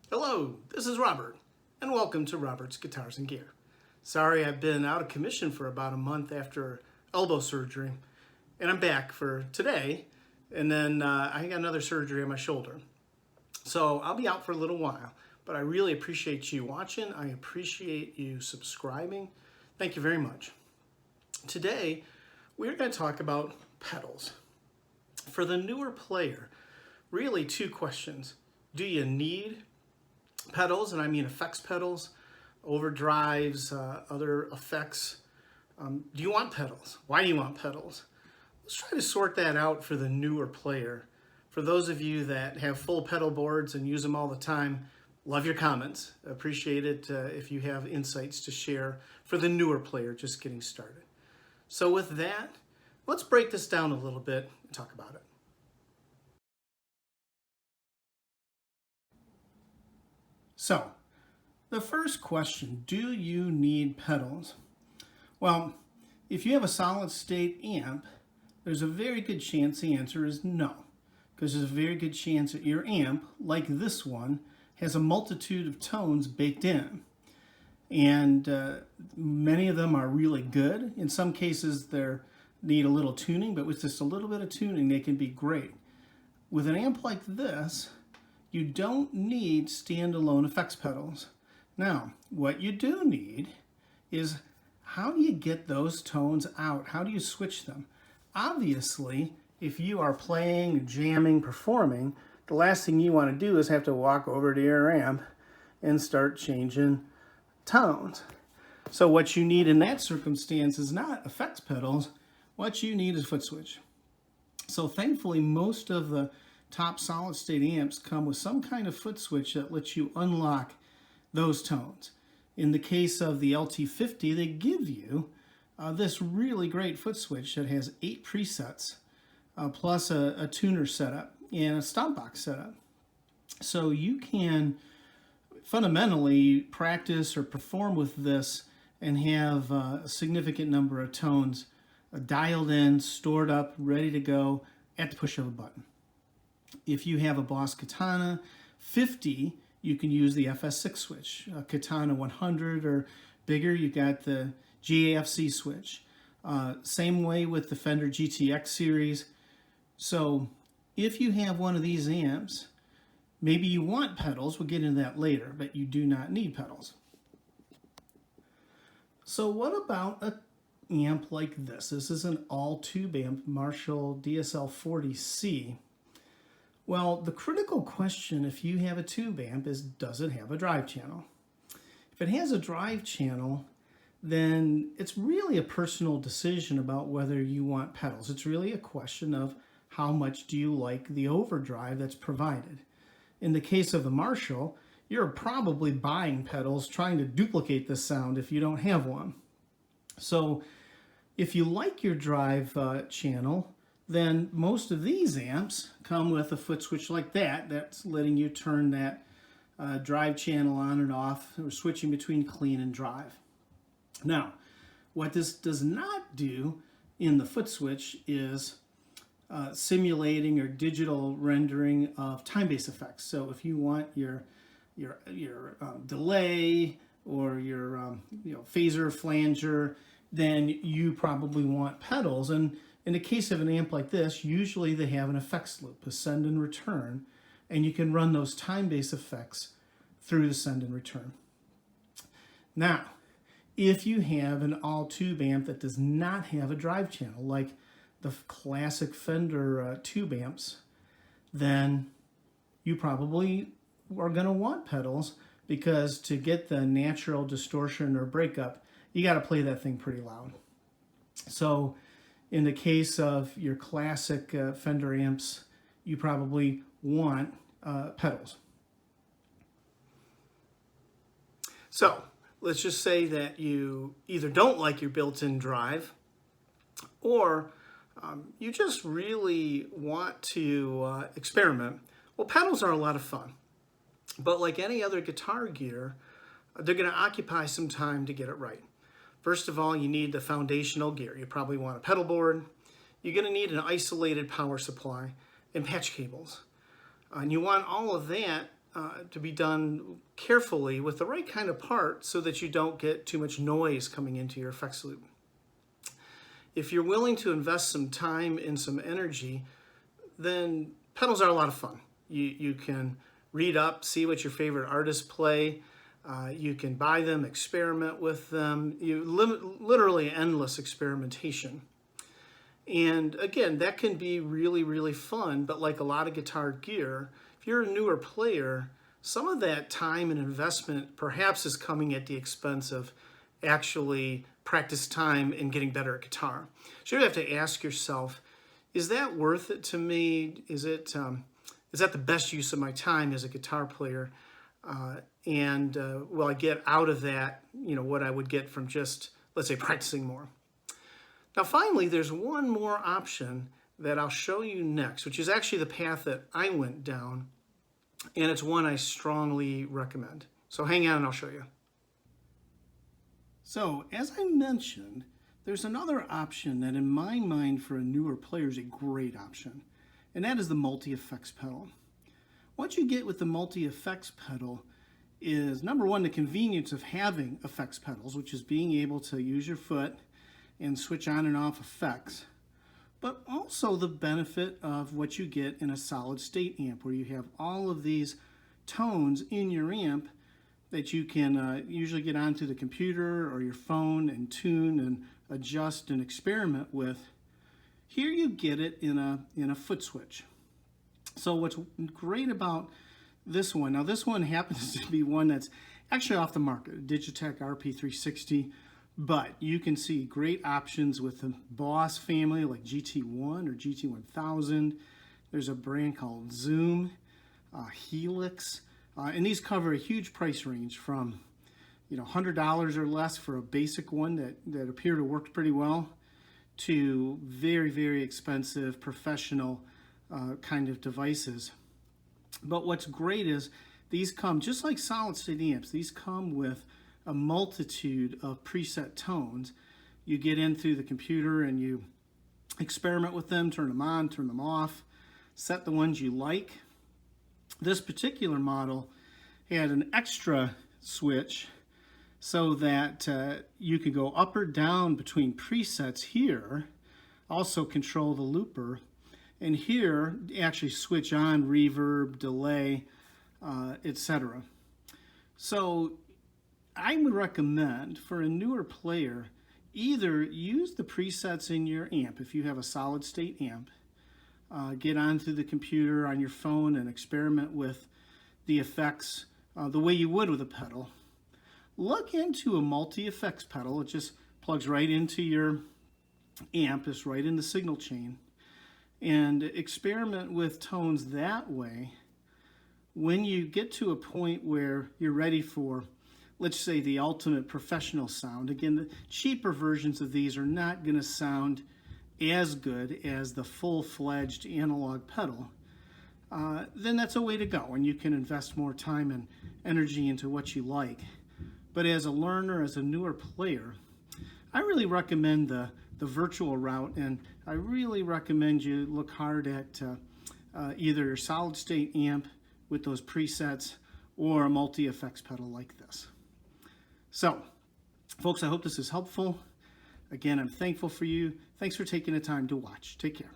Hello, this is Robert, and welcome to Robert's Guitars and Gear. Sorry I've been out of commission for about a month after elbow surgery, and I'm back for today, and then I got another surgery on my shoulder. So I'll be out for a little while, but I really appreciate you watching. I appreciate you subscribing. Thank you very much. Today, we're going to talk about pedals. For the newer player, really two questions. Do you need pedals, and I mean effects pedals, overdrives, other effects? Do you want pedals? Why do you want pedals? Let's try to sort that out for the newer player. For those of you that have full pedal boards and use them all the time, love your comments. Appreciate it if you have insights to share for the newer player just getting started. So with that, let's break this down a little bit and talk about it. So, the first question, do you need pedals? Well, if you have a solid state amp, there's a very good chance the answer is no, because there's a very good chance that your amp, like this one, has a multitude of tones baked in. And many of them are really good. In some cases, they need a little tuning, but with just a little bit of tuning, they can be great. With an amp like this, you don't need standalone effects pedals. Now, what you do need is, how do you get those tones out? How do you switch them? Obviously, if you are playing, jamming, performing, the last thing you want to do is have to walk over to your amp and start changing tones. So what you need in that circumstance is not effects pedals. What you need is foot switch. So thankfully, most of the top solid state amps come with some kind of foot switch that lets you unlock those tones. In the case of the LT50, they give you this really great foot switch that has 8 presets, plus a tuner setup and a stomp box setup. So you can fundamentally practice or perform with this and have a significant number of tones dialed in, stored up, ready to go at the push of a button. If you have a Boss Katana 50, you can use the FS6 switch. Katana 100 or bigger, you got the GAFC switch. Same way with the Fender GTX series. So if you have one of these amps, maybe you want pedals, we'll get into that later, but you do not need pedals. So what about an amp like this? This is an all-tube amp, Marshall DSL-40C. Well, the critical question if you have a tube amp is, does it have a drive channel? If it has a drive channel, then it's really a personal decision about whether you want pedals. It's really a question of how much do you like the overdrive that's provided. In the case of the Marshall, you're probably buying pedals trying to duplicate this sound if you don't have one. So if you like your drive channel, then most of these amps come with a foot switch like that that's letting you turn that drive channel on and off, or switching between clean and drive. Now, what this does not do in the foot switch is simulating or digital rendering of time-based effects. So if you want your delay or your phaser, flanger, then you probably want pedals. And in the case of an amp like this, usually they have an effects loop, a send and return, and you can run those time-based effects through the send and return. Now, if you have an all-tube amp that does not have a drive channel, like the classic Fender tube amps, then you probably are going to want pedals, because to get the natural distortion or breakup, you got to play that thing pretty loud. So in the case of your classic Fender amps, you probably want pedals. So let's just say that you either don't like your built-in drive, or you just really want to experiment. Well, pedals are a lot of fun, but like any other guitar gear, they're going to occupy some time to get it right. First of all, you need the foundational gear. You probably want a pedal board. You're going to need an isolated power supply and patch cables. And you want all of that to be done carefully with the right kind of part so that you don't get too much noise coming into your effects loop. If you're willing to invest some time and some energy, then pedals are a lot of fun. You can read up, see what your favorite artists play. You can buy them, experiment with them. Literally endless experimentation. And again, that can be really, really fun, but like a lot of guitar gear, if you're a newer player, some of that time and investment perhaps is coming at the expense of actually practice time and getting better at guitar. So you have to ask yourself, is that worth it to me? Is that the best use of my time as a guitar player? Will I get out of that, what I would get from just, let's say, practicing more? Now, finally, there's one more option that I'll show you next, which is actually the path that I went down, and it's one I strongly recommend. So hang on and I'll show you. So, as I mentioned, there's another option that in my mind for a newer player is a great option, and that is the MultiEffects pedal. What you get with the MultiEffects pedal is, number one, the convenience of having effects pedals, which is being able to use your foot and switch on and off effects, but also the benefit of what you get in a solid state amp, where you have all of these tones in your amp that you can usually get onto the computer or your phone and tune and adjust and experiment with. Here you get it in a foot switch. So what's great about this one, now this one happens to be one that's actually off the market, Digitech RP360, but you can see great options with the Boss family like GT1 or GT1000. There's a brand called Zoom, Helix, and these cover a huge price range from $100 or less for a basic one that appear to work pretty well, to very, very expensive professional kind of devices. But what's great is these come, just like solid state amps, these come with a multitude of preset tones. You get in through the computer and you experiment with them, turn them on, turn them off, set the ones you like. This particular model had an extra switch so that you could go up or down between presets here, also control the looper, and here actually switch on reverb, delay, etc. So I would recommend for a newer player, either use the presets in your amp if you have a solid state amp, get onto the computer on your phone and experiment with the effects the way you would with a pedal. Look into a multi-effects pedal. It just plugs right into your amp, it's right in the signal chain, and experiment with tones that way. When you get to a point where you're ready for, let's say, the ultimate professional sound, again, the cheaper versions of these are not going to sound as good as the full-fledged analog pedal, then that's a way to go, and you can invest more time and energy into what you like. But as a learner, as a newer player, I really recommend the virtual route, and I really recommend you look hard at either your solid state amp with those presets or a multi-effects pedal like this. So, folks, I hope this is helpful. Again, I'm thankful for you. Thanks for taking the time to watch. Take care.